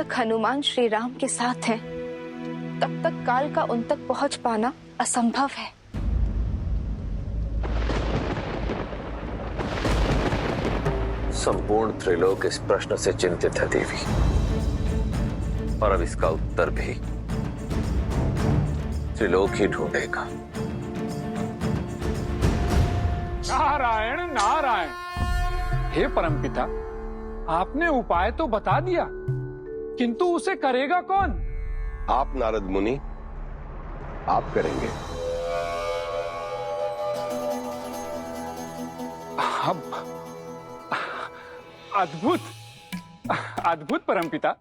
तक हनुमान श्री राम के साथ हैं, तब तक काल का उन तक पहुंच पाना असंभव है। संपूर्ण त्रिलोक इस प्रश्न से चिंतित है देवी, और अब इसका उत्तर भी त्रिलोक ही ढूंढेगा। नारायण नारायण। हे परमपिता, आपने उपाय तो बता दिया, किंतु उसे करेगा कौन? आप नारद मुनि, आप करेंगे। अब अद्भुत अद्भुत परमपिता।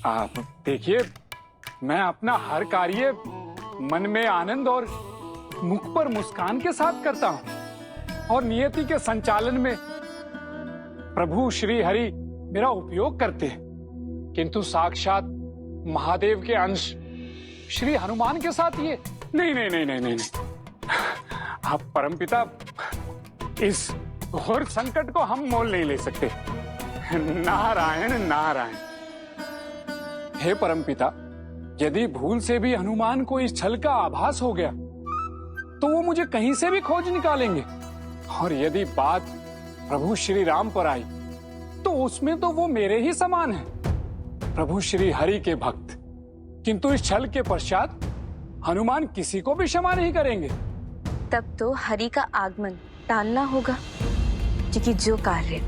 आप देखिए, मैं अपना हर कार्य मन में आनंद और मुख पर मुस्कान के साथ करता हूं, और नियति के संचालन में प्रभु श्री हरि मेरा उपयोग करते हैं, किंतु साक्षात महादेव के अंश श्री हनुमान के साथ ये नहीं नहीं नहीं नहीं नहीं, नहीं। आप परमपिता, इस घोर संकट को हम मोल नहीं ले सकते। नारायण नारायण। हे परमपिता, यदि भूल से भी हनुमान को इस छल का आभास हो गया तो वो मुझे कहीं से भी खोज निकालेंगे, और यदि बात प्रभु श्री राम पर आई तो उसमें तो वो मेरे ही समान हैं, प्रभु श्री हरि के भक्त। किंतु इस छल के पश्चात हनुमान किसी को भी क्षमा नहीं करेंगे। तब तो हरि का आगमन टालना होगा, क्योंकि जो कार्य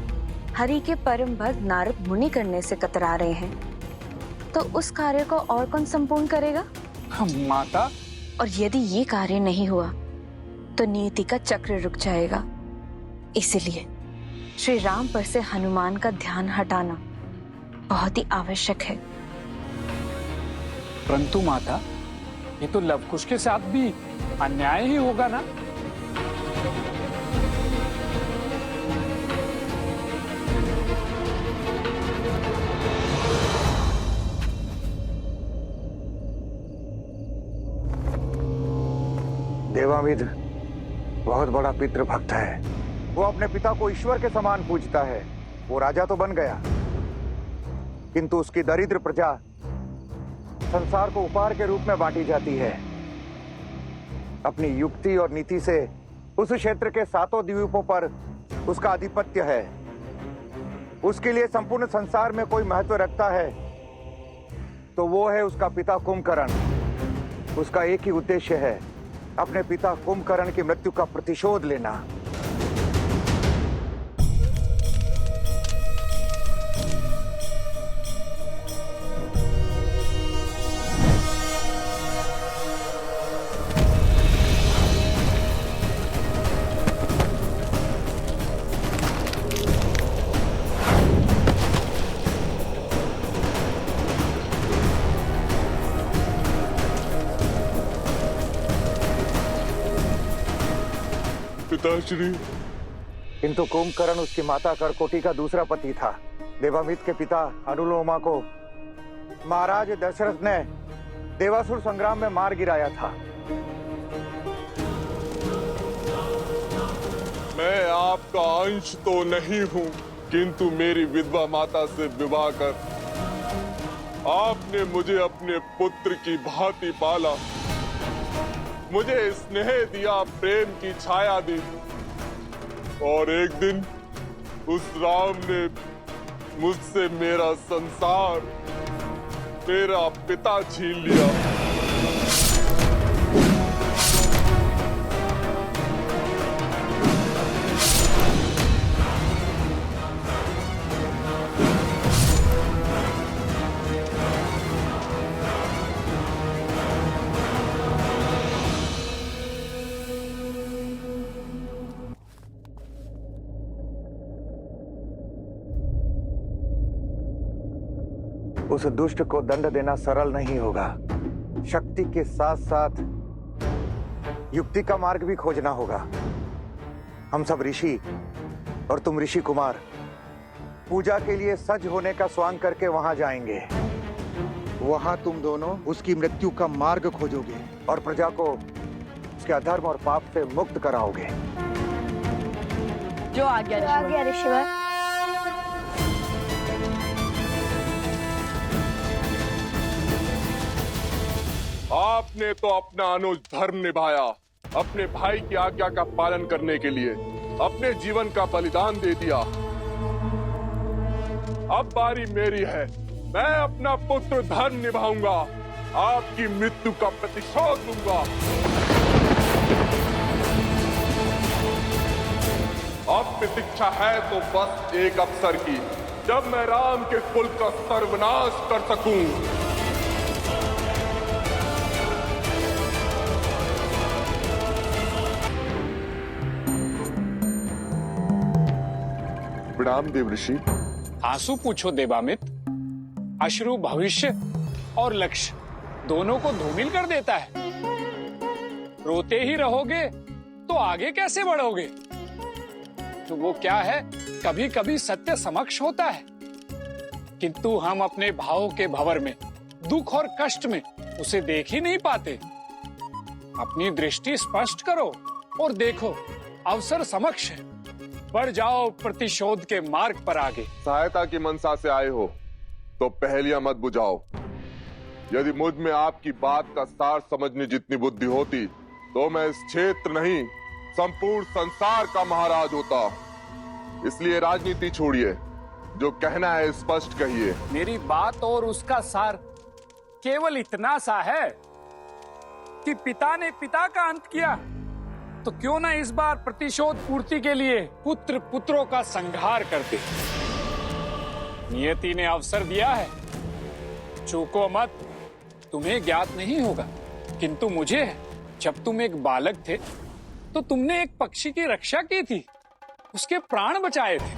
हरि के परम भक्त नारद मुनि करने से कतरा रहे हैं, तो उस कार्य को और कौन संपूर्ण करेगा? माता, और यदि ये कार्य नहीं हुआ तो नियति का चक्र रुक जाएगा। इसलिए श्री राम पर से हनुमान का ध्यान हटाना बहुत ही आवश्यक है। परंतु माता, ये तो लवकुश के साथ भी अन्याय ही होगा ना? देवामिद बहुत बड़ा पितृभक्त है। वो अपने पिता को ईश्वर के समान पूजता है। वो राजा तो बन गया, किंतु उसकी दरिद्र प्रजा संसार को उपहार के रूप में बांटी जाती है। अपनी युक्ति और नीति से उस क्षेत्र के 7 द्वीपों पर उसका आधिपत्य है। उसके लिए संपूर्ण संसार में कोई महत्व रखता है तो वो है उसका पिता कुंभकर्ण। उसका एक ही उद्देश्य है, अपने पिता कुंभकर्ण की मृत्यु का प्रतिशोध लेना। पिताश्री, किंतु कुंभकर्ण उसकी माता करकोटी का दूसरा पति था। देवामित के पिता अनुलोमा को महाराज दशरथ ने देवासुर संग्राम में मार गिराया था। मैं आपका अंश तो नहीं हूं, किंतु मेरी विधवा माता से विवाह कर आपने मुझे अपने पुत्र की भांति पाला, मुझे स्नेह दिया, प्रेम की छाया दी, और एक दिन उस राम ने मुझसे मेरा संसार, मेरा पिता छीन लिया। उस दुष्ट को दंड देना सरल नहीं होगा। शक्ति के साथ साथ युक्ति का मार्ग भी खोजना होगा। हम सब ऋषि और तुम ऋषि कुमार पूजा के लिए सज होने का स्वांग करके वहां जाएंगे। वहां तुम दोनों उसकी मृत्यु का मार्ग खोजोगे और प्रजा को उसके अधर्म और पाप से मुक्त कराओगे। जो आज्ञा ऋषिवर। आपने तो अपना अनुज धर्म निभाया, अपने भाई की आज्ञा का पालन करने के लिए अपने जीवन का बलिदान दे दिया। अब बारी मेरी है, मैं अपना पुत्र धर्म निभाऊंगा, आपकी मृत्यु का प्रतिशोध लूंगा। अब प्रतीक्षा है तो बस एक अवसर की, जब मैं राम के कुल का सर्वनाश कर सकूं। प्रणाम देव ऋषि। आंसू पूछो देवामित। अश्रु भविष्य और लक्ष्य दोनों को धूमिल कर देता है। रोते ही रहोगे तो आगे कैसे बढ़ोगे? तो वो क्या है, कभी कभी सत्य समक्ष होता है, किंतु हम अपने भावों के भंवर में, दुख और कष्ट में उसे देख ही नहीं पाते। अपनी दृष्टि स्पष्ट करो और देखो, अवसर समक्ष है। बढ़ जाओ प्रतिशोध के मार्ग पर आगे। सहायता की मनसा से आए हो तो पहेलियां मत बुझाओ। यदि मुझ में आपकी बात का सार समझने जितनी बुद्धि होती तो मैं इस क्षेत्र नहीं, संपूर्ण संसार का महाराज होता। इसलिए राजनीति छोड़िए, जो कहना है स्पष्ट कहिए। मेरी बात और उसका सार केवल इतना सा है कि पिता ने पिता का अंत किया, तो क्यों ना इस बार प्रतिशोध पूर्ति के लिए पुत्र पुत्रों का संहार करते। नियति ने अवसर दिया है, चूको मत। तुम्हें ज्ञात नहीं होगा, किंतु मुझे है। जब तुम एक बालक थे तो तुमने एक पक्षी की रक्षा की थी, उसके प्राण बचाए थे,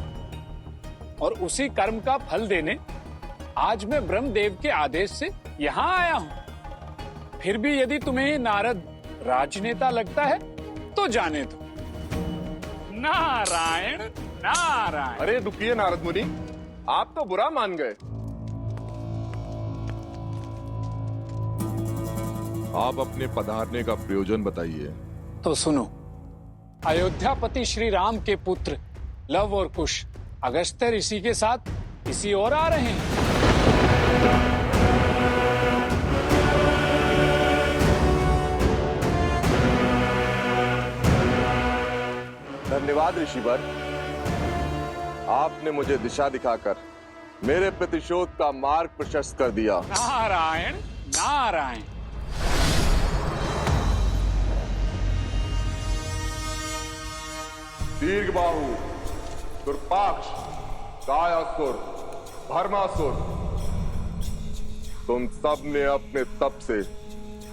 और उसी कर्म का फल देने आज मैं ब्रह्मदेव के आदेश से यहाँ आया हूँ। फिर भी यदि तुम्हें नारद राजनेता लगता है तो जाने दो। नारायण नारायण। अरे रुकिए नारद मुनि, आप तो बुरा मान गए। आप अपने पधारने का प्रयोजन बताइए। तो सुनो, अयोध्यापति श्री राम के पुत्र लव और कुश अगस्त्य ऋषि के साथ इसी ओर आ रहे हैं। धन्यवाद ऋषिवर, आपने मुझे दिशा दिखाकर मेरे प्रतिशोध का मार्ग प्रशस्त कर दिया। नारायण नारायण। दीर्घबाहु, दुर्पाक्ष, कायासुर, भर्मासुर, तुम सब ने अपने तप से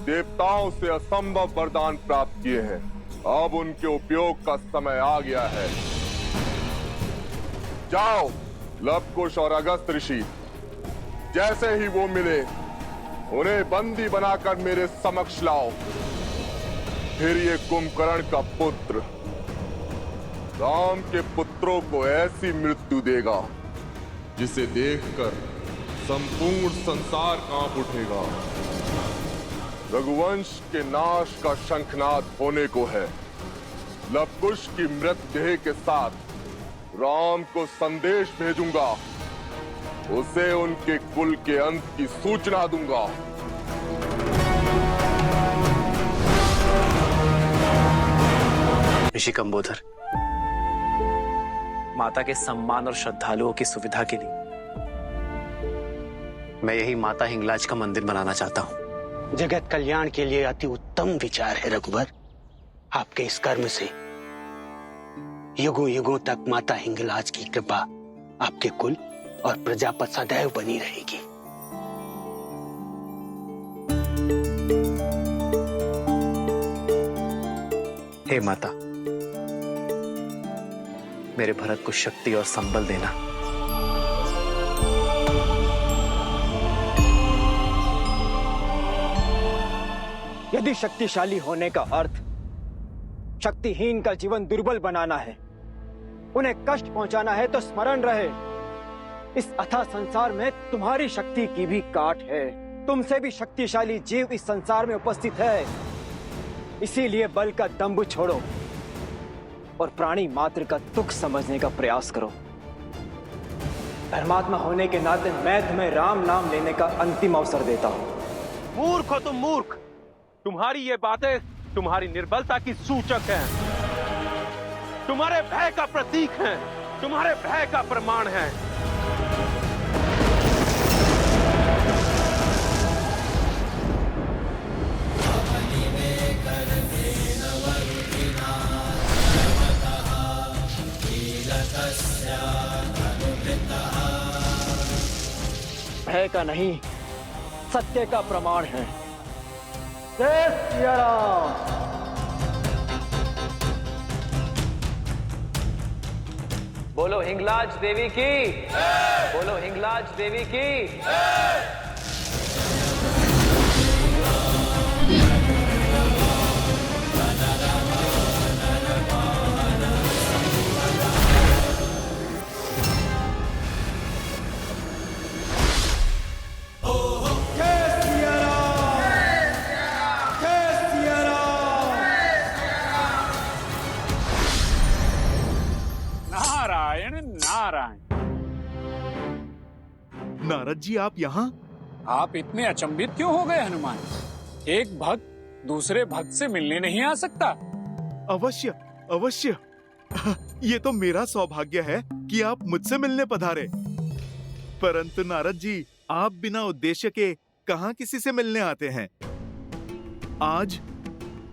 देवताओं से असंभव वरदान प्राप्त किए हैं। अब उनके उपयोग का समय आ गया है। जाओ, लवकुश और अगस्त ऋषि, जैसे ही वो मिले उन्हें बंदी बनाकर मेरे समक्ष लाओ। फिर ये कुंभकर्ण का पुत्र राम के पुत्रों को ऐसी मृत्यु देगा जिसे देखकर संपूर्ण संसार कांप उठेगा। रघुवंश के नाश का शंखनाद होने को है। लवकुश की मृतदेह के साथ राम को संदेश भेजूंगा, उसे उनके कुल के अंत की सूचना दूंगा। ऋषि कंबोधर, माता के सम्मान और श्रद्धालुओं की सुविधा के लिए मैं यही माता हिंगलाज का मंदिर बनाना चाहता हूं। जगत कल्याण के लिए अति उत्तम विचार है रघुवर। आपके इस कर्म से युगों युगों तक माता हिंगलाज की कृपा आपके कुल और प्रजा पर सदैव बनी रहेगी। हे माता, मेरे भरत को शक्ति और संबल देना। यदि शक्तिशाली होने का अर्थ शक्तिहीन का जीवन दुर्बल बनाना है, उन्हें कष्ट पहुंचाना है, तो स्मरण रहे इस अथाह संसार में तुम्हारी शक्ति की भी काट है। तुमसे भी शक्तिशाली जीव इस संसार में उपस्थित है। इसीलिए बल का दंभ छोड़ो और प्राणी मात्र का तुक समझने का प्रयास करो। धर्मात्मा होने के नाते मैं तुम्हें राम नाम लेने का अंतिम अवसर देता हूं। मूर्ख हो तुम, मूर्ख। तुम्हारी ये बातें तुम्हारी निर्बलता की सूचक हैं, तुम्हारे भय का प्रतीक हैं, तुम्हारे भय का प्रमाण है। भय का नहीं, सत्य का प्रमाण है। जय सिया राम। बोलो हिंगलाज देवी की, बोलो हिंगलाज देवी की। नारायण नारायण। नारद जी आप यहाँ? आप इतने अचंभित क्यों हो गए हनुमान? एक भक्त दूसरे भक्त से मिलने नहीं आ सकता? अवश्य अवश्य। ये तो मेरा सौभाग्य है कि आप मुझसे मिलने पधारे। परंतु नारद जी, आप बिना उद्देश्य के कहाँ किसी से मिलने आते हैं? आज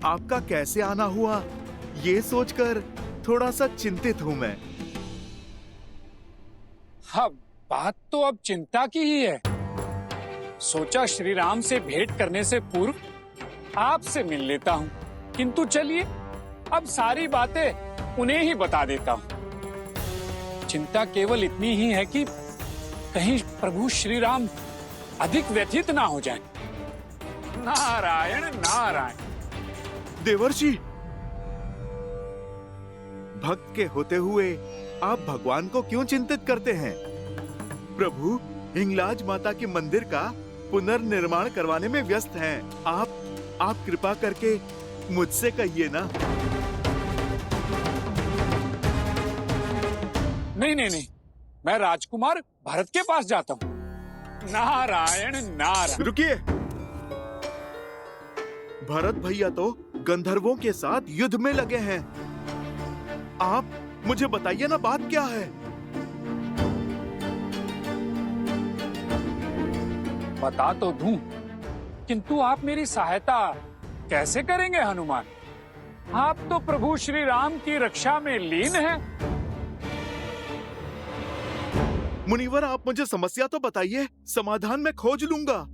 आपका कैसे आना हुआ, ये सोचकर थोड़ा सा चिंतित हूँ मैं। हाँ, बात तो अब चिंता की ही है। सोचा श्री राम से भेंट करने से पूर्व आपसे मिल लेता हूँ, किंतु चलिए अब सारी बातें उन्हें ही बता देता हूँ। चिंता केवल इतनी ही है कि कहीं प्रभु श्री राम अधिक व्यथित ना हो जाएं। नारायण नारायण। देवर्षि, भक्त के होते हुए आप भगवान को क्यों चिंतित करते हैं? प्रभु हिंगलाज माता के मंदिर का पुनर्निर्माण करवाने में व्यस्त हैं। आप कृपा करके मुझसे कहिए ना। नहीं, मैं राजकुमार भरत के पास जाता हूँ। नारायण नारायण। रुकिए, भरत भैया तो गंधर्वों के साथ युद्ध में लगे हैं। आप मुझे बताइए ना, बात क्या है? बता तो दूं, किंतु आप मेरी सहायता कैसे करेंगे हनुमान? आप तो प्रभु श्री राम की रक्षा में लीन हैं। मुनिवर, आप मुझे समस्या तो बताइए, समाधान मैं खोज लूंगा।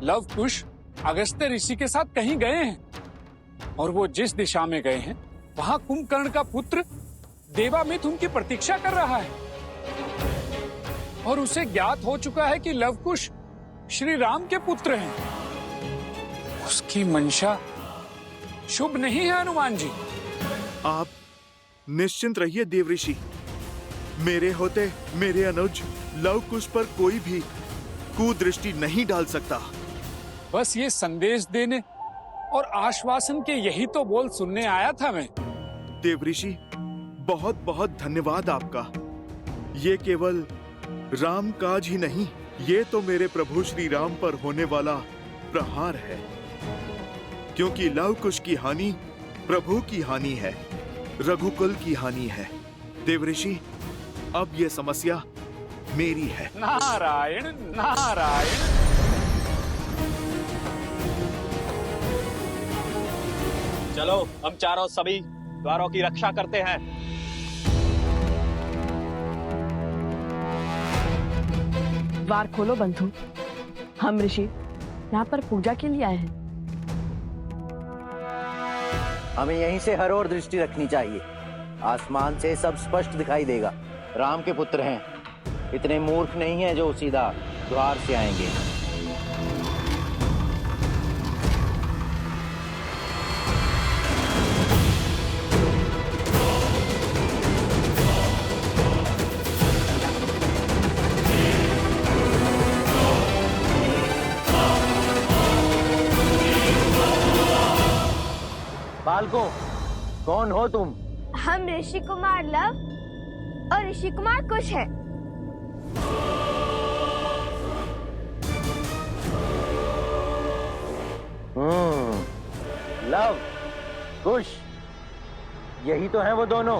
लव कुश अगस्त्य ऋषि के साथ कहीं गए हैं, और वो जिस दिशा में गए हैं वहां कुंभकर्ण का पुत्र देवामित उनकी प्रतीक्षा कर रहा है, और उसे ज्ञात हो चुका है कि लव कुश श्री राम के पुत्र हैं। उसकी मंशा शुभ नहीं है हनुमान जी। आप निश्चिंत रहिए देवऋषि। मेरे होते मेरे अनुज लव कुश पर कोई भी कुदृष्टि नहीं डाल सकता। बस ये संदेश देने और आश्वासन के यही तो बोल सुनने आया था मैं। देवऋषि, बहुत बहुत धन्यवाद आपका। ये केवल राम काज ही नहीं, ये तो मेरे प्रभु श्री राम पर होने वाला प्रहार है, क्योंकि लव कुश की हानि प्रभु की हानि है, रघुकुल की हानि है। देवऋषि, अब ये समस्या मेरी है। नारायण नारायण। चलो हम चारों सभी द्वारों की रक्षा करते हैं। द्वार खोलो बंधु, हम ऋषि यहाँ पर पूजा के लिए आए हैं। हमें यहीं से हर ओर दृष्टि रखनी चाहिए। आसमान से सब स्पष्ट दिखाई देगा। राम के पुत्र हैं, इतने मूर्ख नहीं हैं जो सीधा द्वार से आएंगे। बालकों, कौन हो तुम? हम ऋषि कुमार लव और ऋषि कुमार कुश हैं। लव, कुश, यही तो है वो दोनों।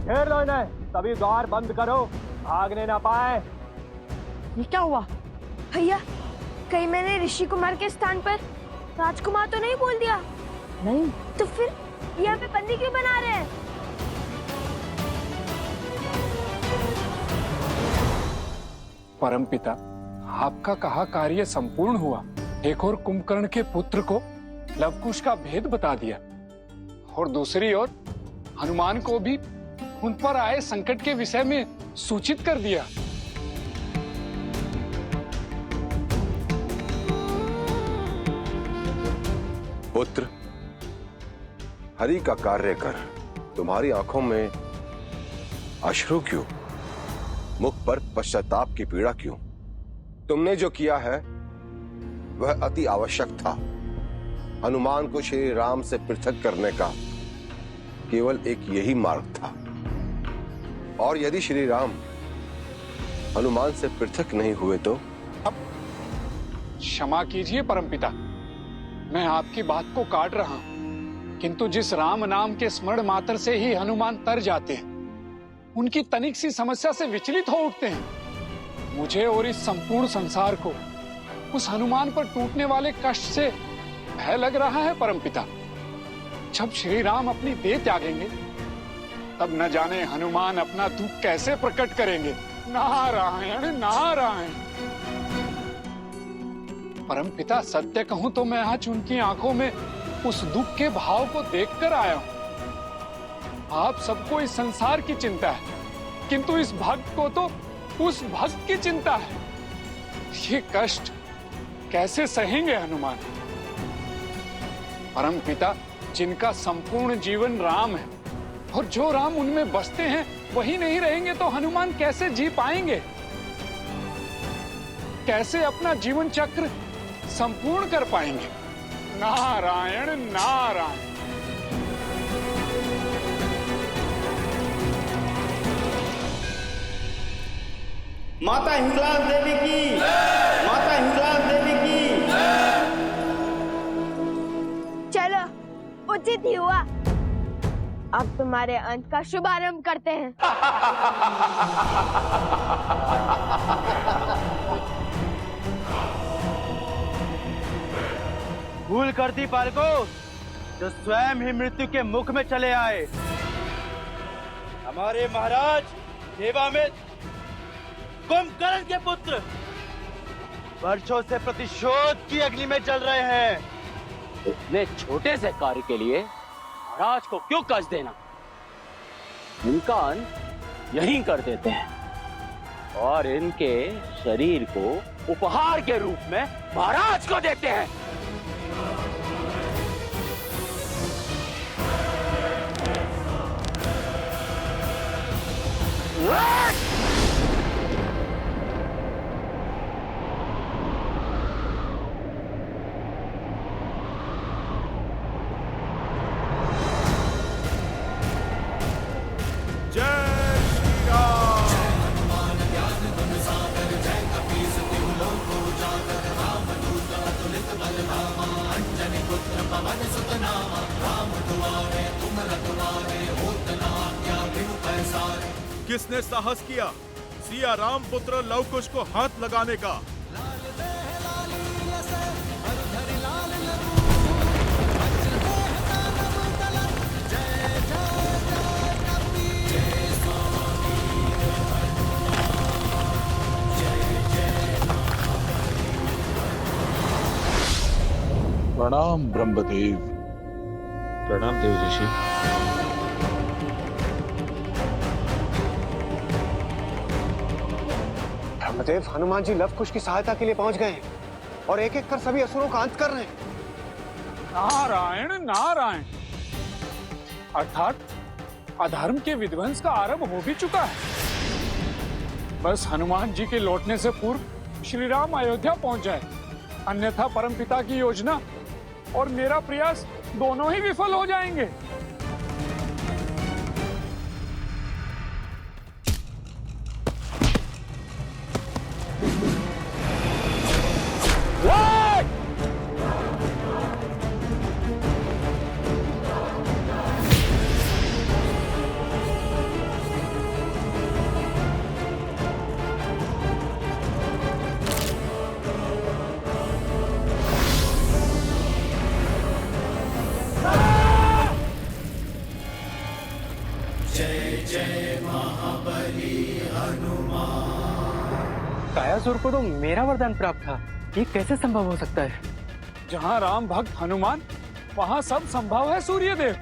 घेर लो इन्हें, सभी द्वार बंद करो, भागने ना पाए। ये क्या हुआ? भैया, कहीं मैंने ऋषि कुमार के स्थान पर राजकुमार तो नहीं बोल दिया? नहीं। तो फिर यहाँ पे बंदी क्यों बना रहे हैं? परमपिता, आपका कहा कार्य संपूर्ण हुआ। एक और कुंभकर्ण के पुत्र को लवकुश का भेद बता दिया और दूसरी ओर हनुमान को भी उन पर आए संकट के विषय में सूचित कर दिया। पुत्र, हरि का कार्य कर तुम्हारी आंखों में अश्रु क्यों? मुख पर पश्चाताप की पीड़ा क्यों? तुमने जो किया है वह अति आवश्यक था। हनुमान को श्री राम से पृथक करने का केवल एक यही मार्ग था। और यदि श्री राम हनुमान से पृथक नहीं हुए तो? अब क्षमा कीजिए परमपिता, मैं आपकी बात को काट रहा हूं, किंतु जिस राम नाम के स्मरण मात्र से ही हनुमान तर जाते हैं, उनकी तनिक सी समस्या से विचलित हो उठते हैं। मुझे और इस संपूर्ण संसार को उस हनुमान पर टूटने वाले कष्ट से भय लग रहा है परमपिता। जब श्री राम अपनी देह त्यागेंगे तब न जाने हनुमान अपना दुख कैसे प्रकट करेंगे। नारायण नारायण। परमपिता, सत्य कहूं तो मैं आज उनकी आंखों में उस दुख के भाव को देखकर आया हूं। आप सबको इस संसार की चिंता है, किंतु इस भक्त को तो उस भक्त की चिंता है। ये कष्ट कैसे सहेंगे हनुमान? परमपिता, जिनका संपूर्ण जीवन राम है और जो राम उनमें बसते हैं वही नहीं रहेंगे तो हनुमान कैसे जी पाएंगे? कैसे अपना जीवन चक्र संपूर्ण कर पाएंगे? नारायण नारायण। माता हिंगलाज देवी की, माता हिंगलाज देवी की। चलो, उचित ही हुआ। अब तुम्हारे अंत का शुभारंभ करते हैं। भूल कर दी बालको, जो स्वयं ही मृत्यु के मुख में चले आए। हमारे महाराज देवामित कुंभकर्ण के पुत्र वर्षों से प्रतिशोध की अग्नि में जल रहे हैं। इतने छोटे से कार्य के लिए महाराज को क्यों कष्ट देना? इनका अंत यहीं कर देते हैं और इनके शरीर को उपहार के रूप में महाराज को देते हैं। किसने साहस किया सिया राम पुत्र लवकुश को हाथ लगाने का? प्रणाम ब्रह्मदेव। प्रणाम देव ऋषि। ब्रह्मदेव, हनुमान जी लवकुश की सहायता के लिए पहुंच गए हैं और एक एक कर सभी असुरों का अंत कर रहे हैं। नारायण नारायण। अर्थात अधर्म के विध्वंस का आरंभ हो भी चुका है। बस हनुमान जी के लौटने से पूर्व श्री राम अयोध्या पहुंच जाए, अन्यथा परमपिता की योजना और मेरा प्रयास दोनों ही विफल हो जाएंगे। भीमासुर को तो मेरा वरदान प्राप्त था, ये कैसे संभव हो सकता है? जहाँ राम भक्त हनुमान, वहाँ सब संभव है सूर्यदेव।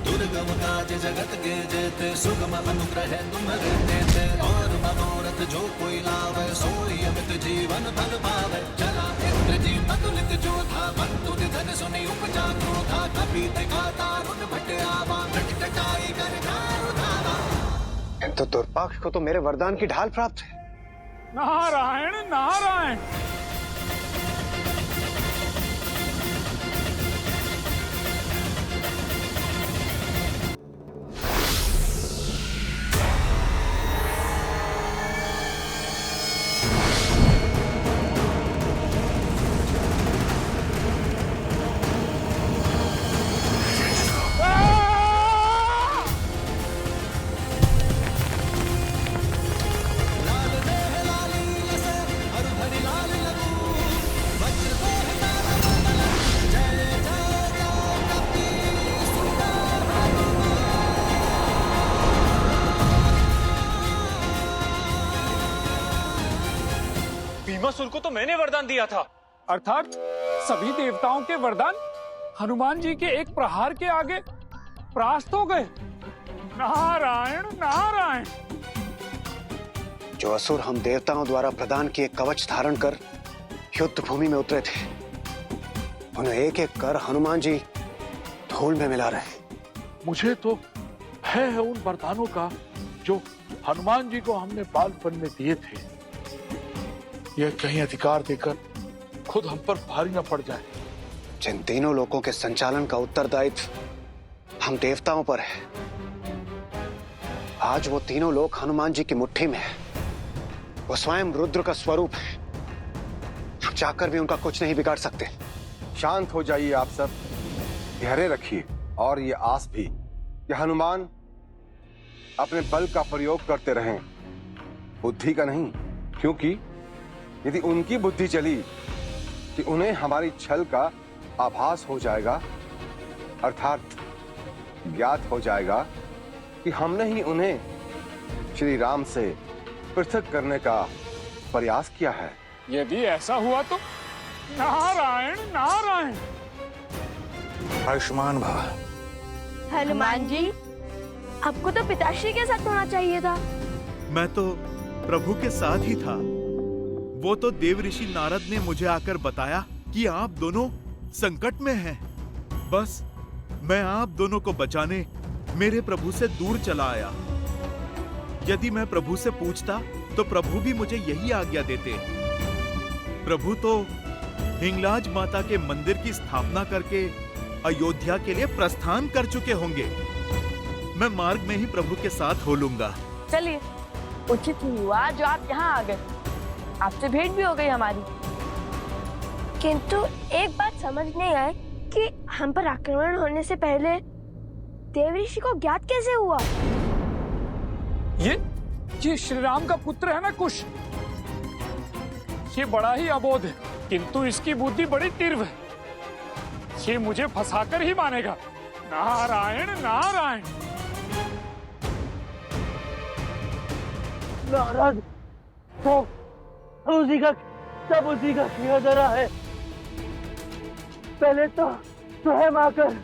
दुर्गम काज जगत के जेते, सुगम अनुग्रह तुम्हारे देते, और मनोरथ जो कोई लावे, सोई अमित जीवन फल पावे। चला इंद्रजीत अतुलित जो था, बंधु निधन सुनी उपजा क्रोधा, कपि दिखा तारुण भट आवा, कटकटाई कर ठार उठावा। तो दुर्पाक्ष को तो मेरे वरदान की ढाल प्राप्त है। नारायण नारायण। भीमासुर को तो मैंने वरदान दिया था। अर्थात सभी देवताओं के वरदान हनुमान जी के एक प्रहार के आगे परास्त हो गए। नारायण नारायण। जो असुर हम देवताओं द्वारा प्रदान किए कवच धारण कर युद्ध भूमि में उतरे थे, उन्हें एक एक कर हनुमान जी धूल में मिला रहे। मुझे तो भय है उन वरदानों का जो हनुमान जी को हमने बालपन में दिए थे। यह कहीं अधिकार देकर खुद हम पर भारी न पड़ जाए। जिन तीनों लोकों के संचालन का उत्तरदायित्व हम देवताओं पर है, आज वो तीनों लोक हनुमान जी की मुट्ठी में है। वो स्वयं रुद्र का स्वरूप है। हम चाहकर भी उनका कुछ नहीं बिगाड़ सकते। शांत हो जाइए आप सब, धैर्य रखिए और ये आस भी कि हनुमान अपने बल का प्रयोग करते रहें, बुद्धि का नहीं। क्योंकि यदि उनकी बुद्धि चली कि उन्हें हमारी छल का आभास हो जाएगा, अर्थात ज्ञात हो जाएगा कि हमने ही उन्हें श्री राम से पृथक करने का प्रयास किया है। यदि ऐसा हुआ तो नारायण नारायण। आयुष्मान भव। हनुमान जी, आपको तो पिताश्री के साथ होना चाहिए था। मैं तो प्रभु के साथ ही था। वो तो देव ऋषि नारद ने मुझे आकर बताया कि आप दोनों संकट में हैं। बस मैं आप दोनों को बचाने मेरे प्रभु से दूर चला आया। यदि मैं प्रभु से पूछता तो प्रभु भी मुझे यही आज्ञा देते। प्रभु तो हिंगलाज माता के मंदिर की स्थापना करके अयोध्या के लिए प्रस्थान कर चुके होंगे। मैं मार्ग में ही प्रभु के साथ हो लूंगा। चलिए, उचित ही हुआ जो आप यहाँ आ गए। आपसे भेंट भी हो गई हमारी। किंतु एक बात समझ नहीं आई कि हम पर आक्रमण होने से पहले देव ऋषि को ज्ञात कैसे हुआ? ये श्री राम का पुत्र है ना कुश। ये बड़ा ही अबोध है, किंतु इसकी बुद्धि बड़ी तीव्र है। ये मुझे फंसाकर ही मानेगा। नारायण नारायण। नारद, तो उसी का सब उसी का किया धरा है। पहले तो स्वयं आकर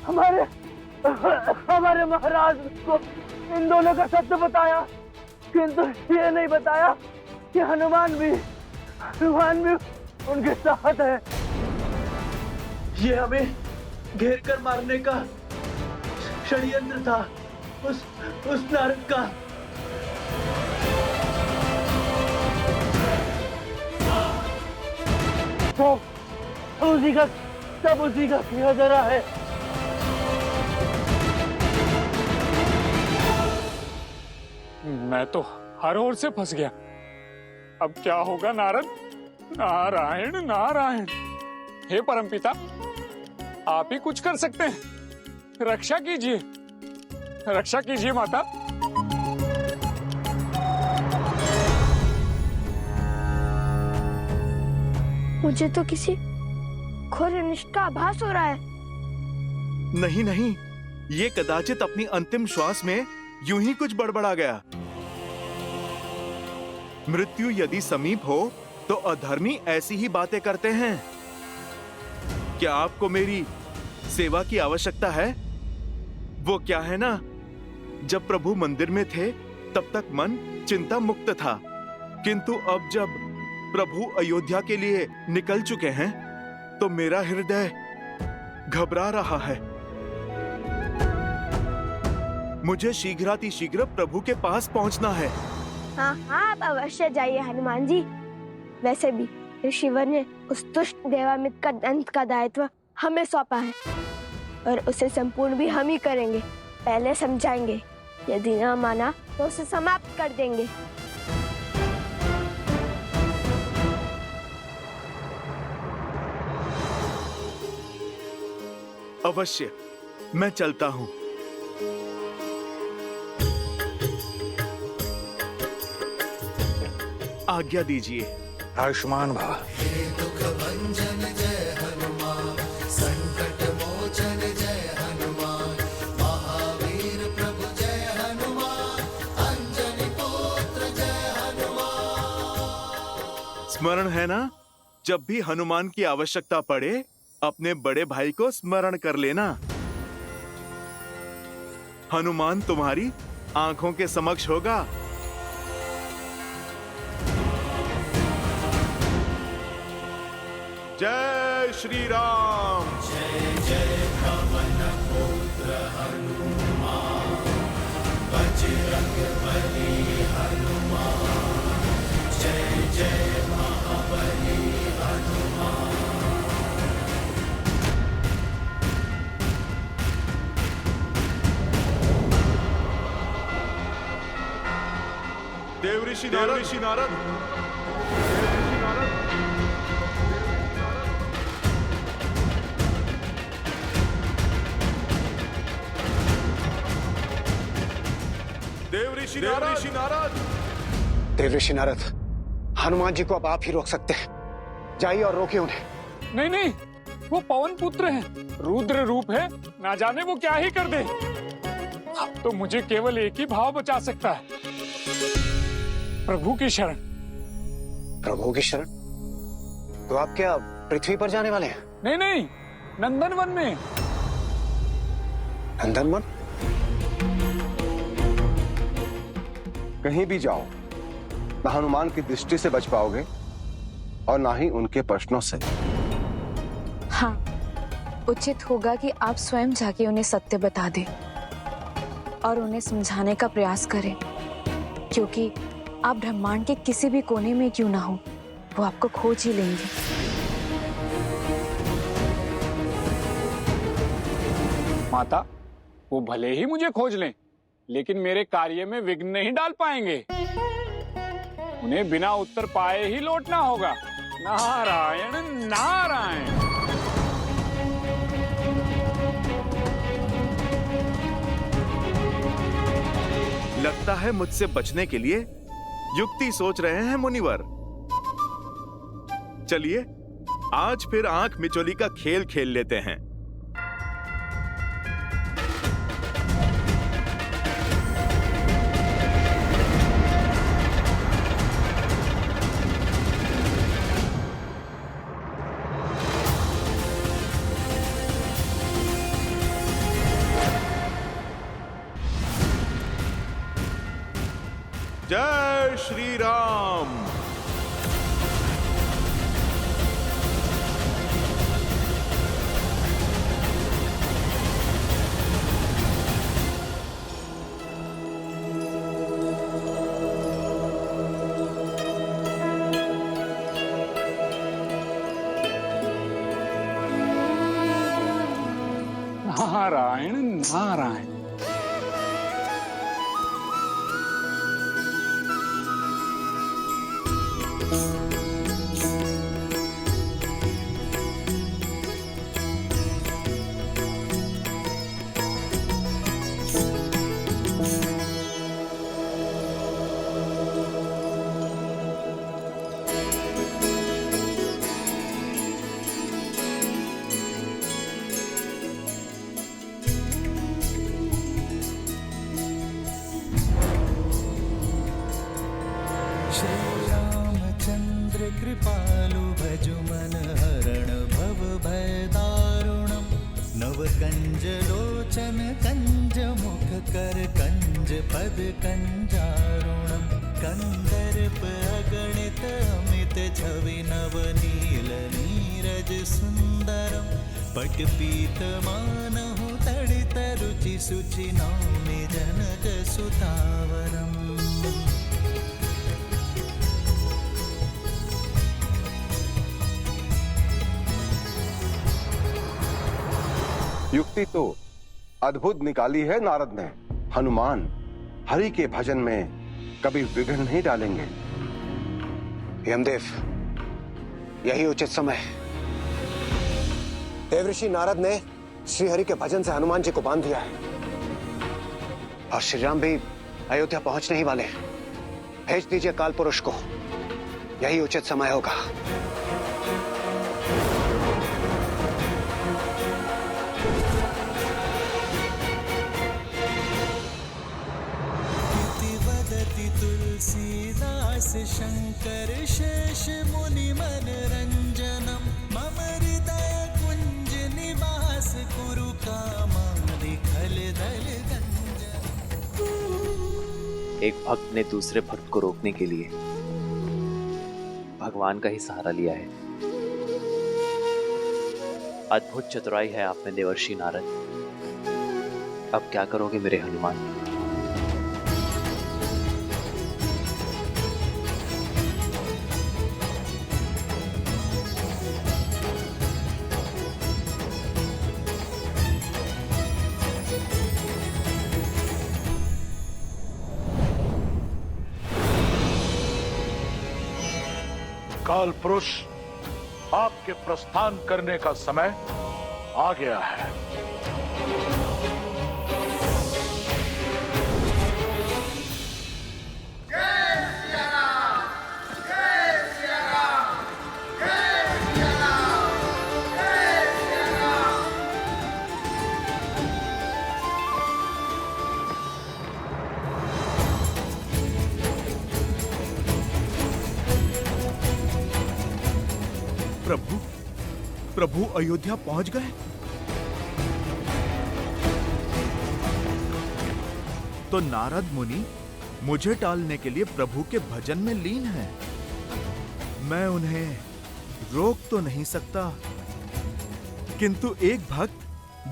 हमारे हमारे महाराज को इन दोनों का सत्य बताया, किंतु ये नहीं बताया कि हनुमान भी उनके साथ है। ये हमें घेर कर मारने का षड्यंत्र था उस नारद का। सब उसी का किया जरा है। मैं तो हर ओर से फंस गया। अब क्या होगा नारद? नारायण नारायण। हे परमपिता, आप ही कुछ कर सकते हैं। रक्षा कीजिए, रक्षा कीजिए माता। मुझे तो किसी घोर अनिष्ट का आभास हो रहा है। नहीं नहीं, ये कदाचित अपनी अंतिम श्वास में यूं ही कुछ बड़बड़ा गया। मृत्यु यदि समीप हो तो अधर्मी ऐसी ही बातें करते हैं। क्या आपको मेरी सेवा की आवश्यकता है? वो क्या है ना, जब प्रभु मंदिर में थे तब तक मन चिंता मुक्त था, किंतु अब जब प्रभु अयोध्या के लिए निकल चुके हैं तो मेरा हृदय घबरा रहा है। मुझे शीघ्रातिशीघ्र प्रभु के पास पहुंचना है। हाँ हाँ, आप अवश्य जाइए हनुमान जी। वैसे भी ऋषिवर ने उस दुष्ट देवामित्र का दंड का दायित्व हमें सौंपा है और उसे संपूर्ण भी हम ही करेंगे। पहले समझाएंगे, यदि न माना तो उसे समाप्त कर देंगे। अवश्य, मैं चलता हूं। आज्ञा दीजिए। आयुष्मान भव। दुख भंजन जय हनुमान, संकट मोचन जय हनुमान, महावीर प्रभु जय हनुमान, अंजनी पुत्र जय हनुमान। स्मरण है ना, जब भी हनुमान की आवश्यकता पड़े अपने बड़े भाई को स्मरण कर लेना। हनुमान तुम्हारी आंखों के समक्ष होगा। जय श्री राम। जय जय पवन पुत्र हनुमान, बजरंग बली हनुमान, जय जय महाबली हनुमान। देव ऋषि नारद। देव ऋषि नारद। देव ऋषि नारद, हनुमान जी को अब आप ही रोक सकते हैं। जाइए और रोकिए उन्हें। नहीं नहीं, वो पवन पुत्र हैं, रुद्र रूप है, ना जाने वो क्या ही कर दे। अब तो मुझे केवल एक ही भाव बचा सकता है, प्रभु की शरण। प्रभु की शरण? तो आप क्या पृथ्वी पर जाने वाले हैं? नहीं नहीं, नंदनवन में। नंदनवन? कहीं भी जाओ, ना हनुमान की दृष्टि से बच पाओगे और ना ही उनके प्रश्नों से। हाँ, उचित होगा कि आप स्वयं जाके उन्हें सत्य बता दें और उन्हें समझाने का प्रयास करें, क्योंकि आप ब्रह्मांड के किसी भी कोने में क्यों ना हो, वो आपको खोज ही लेंगे। माता, वो भले ही मुझे खोज लें, लेकिन मेरे कार्य में विघ्न नहीं डाल पाएंगे। उन्हें बिना उत्तर पाए ही लौटना होगा। नारायण नारायण। लगता है मुझसे बचने के लिए युक्ति सोच रहे हैं मुनिवर। चलिए आज फिर आंख मिचोली का खेल खेल लेते हैं। जय श्री राम। नारायण नारायण। श्रीरामचंद्र कृपालु भजु मन हरण भव भय दारुणम नव कंज लोचन कंज मुख कर कंज पद कंजारुणम कंदर्प अगणित अमित छवि नव नील नीरज सुंदरम पट पीत मानहु तड़ित रुचि सुचि नौमि जनक सुतावरम। युक्ति तो अद्भुत निकाली है नारद ने। हनुमान हरि के भजन में कभी विघ्न नहीं डालेंगे। यमदेव, यही उचित समय। देवऋषि नारद ने श्रीहरि के भजन से हनुमान जी को बांध दिया है और श्री राम भी अयोध्या पहुंचने ही वाले हैं। भेज दीजिए काल पुरुष को, यही उचित समय होगा। तुलसीदास शंकर शेष मुनि मन रंजनम मम हृदय कुंज निवास कुरु कामादि खल दल गंजन। एक भक्त ने दूसरे भक्त को रोकने के लिए भगवान का ही सहारा लिया है। अद्भुत चतुराई है आप में देवर्षि नारद। अब क्या करोगे मेरे हनुमान? काल पुरुष, आपके प्रस्थान करने का समय आ गया है। प्रभु, प्रभु अयोध्या पहुंच गए? तो नारद मुनि मुझे टालने के लिए प्रभु के भजन में लीन हैं। मैं उन्हें रोक तो नहीं सकता, किंतु एक भक्त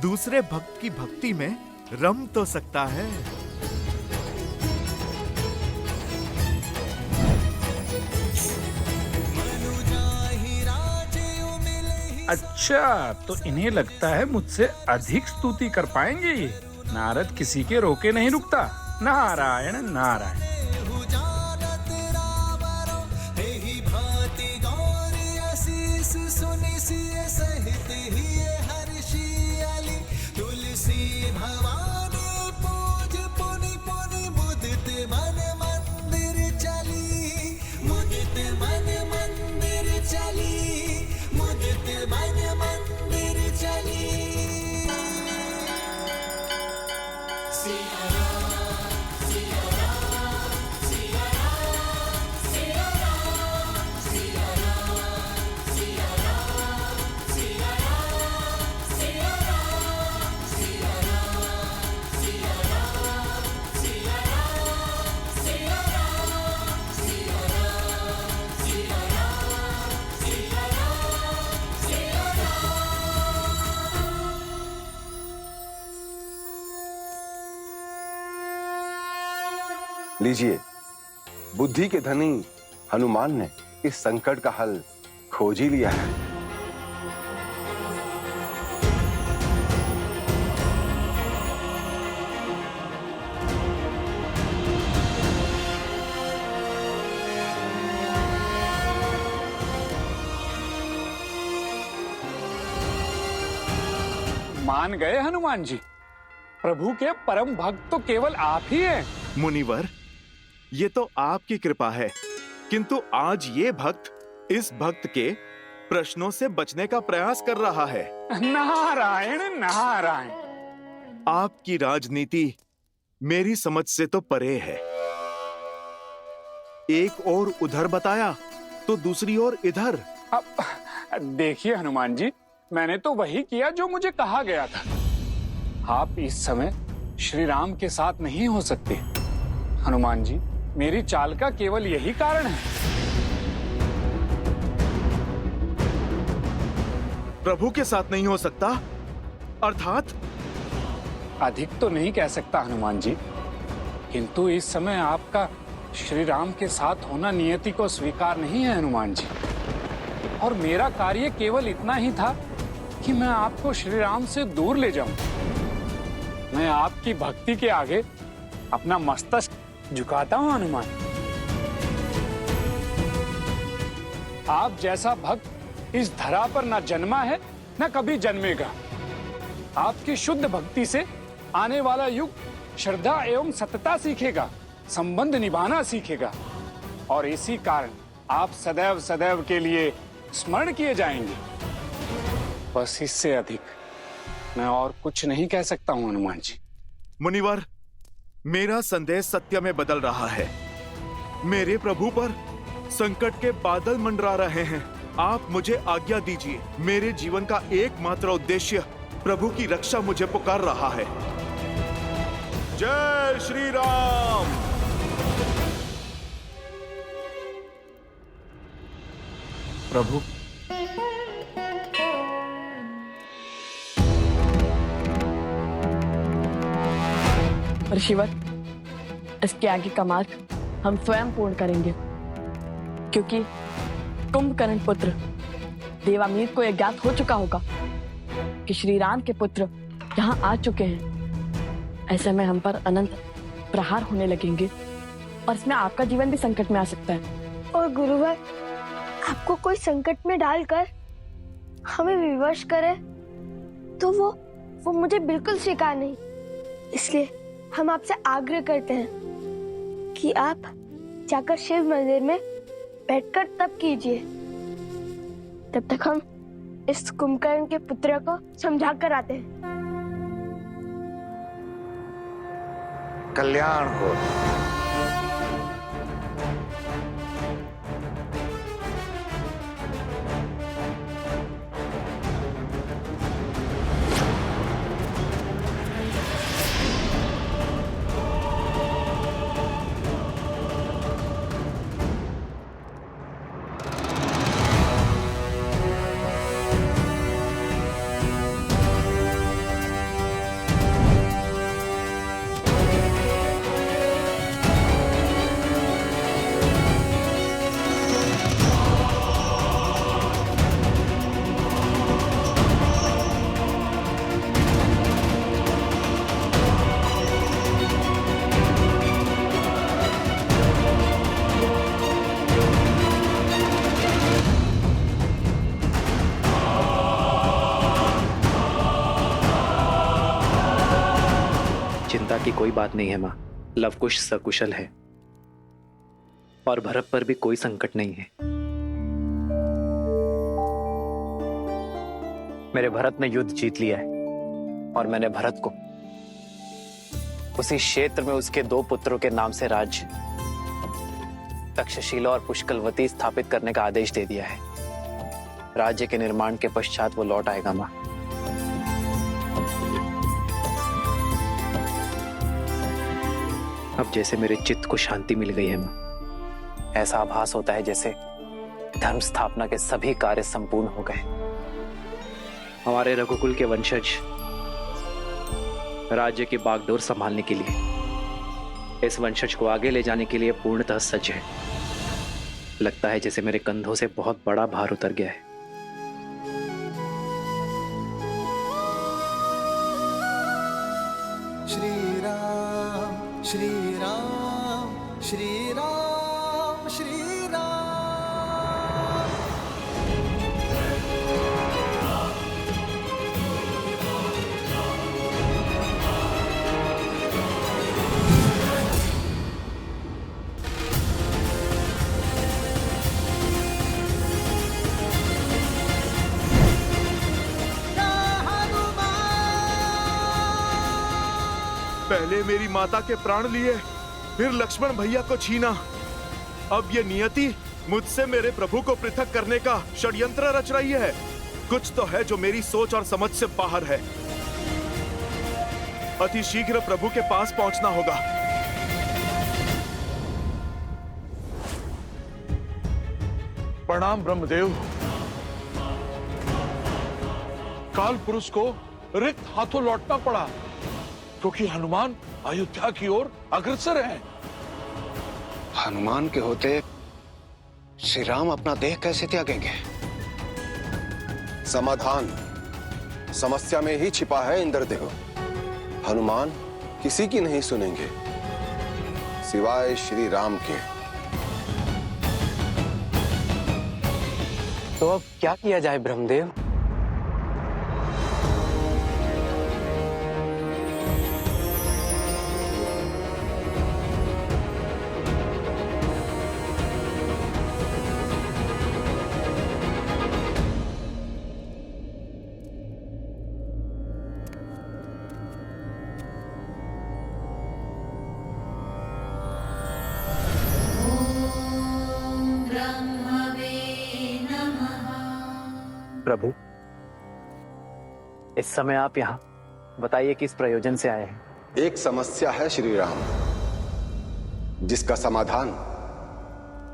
दूसरे भक्त की भक्ति में रम तो सकता है। अच्छा, तो इन्हें लगता है मुझसे अधिक स्तुति कर पाएंगे ये। नारद किसी के रोके नहीं रुकता। नारायण नारायण। तुलसी भवानी पूज पुनि पुनि मुदित मन मंदिर चली, मुदित मन मंदिर चली, मुदित मन मंदिर चली। सिया राम, सिया राम, लीजिए, बुद्धि के धनी हनुमान ने इस संकट का हल खोज ही लिया है। मान गए हनुमान जी, प्रभु के परम भक्त तो केवल आप ही हैं। मुनिवर, ये तो आपकी कृपा है, किंतु आज ये भक्त इस भक्त के प्रश्नों से बचने का प्रयास कर रहा है। नारायण नारायण। आपकी राजनीति मेरी समझ से तो परे है। एक और उधर बताया तो दूसरी ओर इधर। देखिए हनुमान जी, मैंने तो वही किया जो मुझे कहा गया था। आप इस समय श्री राम के साथ नहीं हो सकते। हनुमान जी, मेरी चाल का केवल यही कारण है। प्रभु के साथ नहीं हो सकता अर्थात? अधिक तो नहीं कह सकता हनुमान जी, किंतु इस समय आपका श्री राम के साथ होना नियति को स्वीकार नहीं है हनुमान जी। और मेरा कार्य केवल इतना ही था कि मैं आपको श्री राम से दूर ले जाऊं। मैं आपकी भक्ति के आगे अपना मस्तक झुकाता हूं हनुमान। आप जैसा भक्त इस धरा पर न जन्मा है न कभी जन्मेगा। आपकी शुद्ध भक्ति से आने वाला युग श्रद्धा एवं सतता सीखेगा, संबंध निभाना सीखेगा, और इसी कारण आप सदैव सदैव के लिए स्मरण किए जाएंगे। बस इससे अधिक मैं और कुछ नहीं कह सकता हूं हनुमान जी। मुनिवर, मेरा संदेश सत्य में बदल रहा है। मेरे प्रभु पर संकट के बादल मंडरा रहे हैं। आप मुझे आज्ञा दीजिए। मेरे जीवन का एकमात्र उद्देश्य प्रभु की रक्षा मुझे पुकार रहा है। जय श्री राम। प्रभु, ऋषिवर, इसके आगे का मार्ग हम स्वयं पूर्ण करेंगे, क्योंकि कुंभकर्ण पुत्र देवामीर को यह ज्ञात हो चुका होगा कि श्री राम के पुत्र यहाँ आ चुके हैं। ऐसे में हम पर अनंत प्रहार होने लगेंगे और इसमें आपका जीवन भी संकट में आ सकता है। और गुरुवर, आपको कोई संकट में डालकर हमें विवश करे तो वो मुझे बिल्कुल स्वीकार नहीं। इसलिए हम आपसे आग्रह करते हैं कि आप जाकर शिव मंदिर में बैठकर तप कीजिए। तब तक हम इस कुंभकर्ण के पुत्र को समझा कर आते हैं। कल्याण हो। चिंता की कोई बात नहीं है माँ। लवकुश सकुशल है और भरत पर भी कोई संकट नहीं है। मेरे भरत ने युद्ध जीत लिया है और मैंने भरत को उसी क्षेत्र में उसके 2 पुत्रों के नाम से राज्य तक्षशिला और पुष्कलवती स्थापित करने का आदेश दे दिया है। राज्य के निर्माण के पश्चात वो लौट आएगा माँ। अब जैसे मेरे चित्त को शांति मिल गई है माँ। ऐसा आभास होता है जैसे धर्म स्थापना के सभी कार्य संपूर्ण हो गए। हमारे रघुकुल के वंशज राज्य की बागडोर संभालने के लिए इस वंशज को आगे ले जाने के लिए पूर्णतः सज्ज है। लगता है जैसे मेरे कंधों से बहुत बड़ा भार उतर गया है। श्री राम श्री राम श्री राम श्री राम। पहले मेरी माता के प्राण लिए, फिर लक्ष्मण भैया को छीना। अब ये नियति मुझसे मेरे प्रभु को पृथक करने का षड्यंत्र रच रही है। कुछ तो है जो मेरी सोच और समझ से बाहर है। अति शीघ्र प्रभु के पास पहुंचना होगा। प्रणाम ब्रह्मदेव। काल पुरुष को रिक्त हाथों लौटना पड़ा क्योंकि हनुमान अयोध्या की ओर अग्रसर हैं। हनुमान के होते श्री राम अपना देह कैसे त्यागेंगे? समाधान समस्या में ही छिपा है इंद्रदेव। हनुमान किसी की नहीं सुनेंगे सिवाय श्री राम के। तो अब क्या किया जाए ब्रह्मदेव? प्रभु, इस समय आप यहाँ बताइए किस प्रयोजन से आए हैं? एक समस्या है श्री राम, जिसका समाधान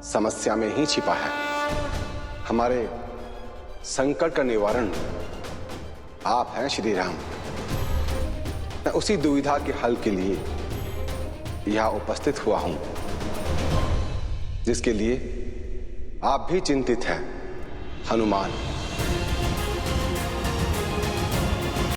समस्या में ही छिपा है। हमारे संकट का निवारण आप हैं श्री राम। मैं उसी दुविधा के हल के लिए यहां उपस्थित हुआ हूं, जिसके लिए आप भी चिंतित हैं हनुमान।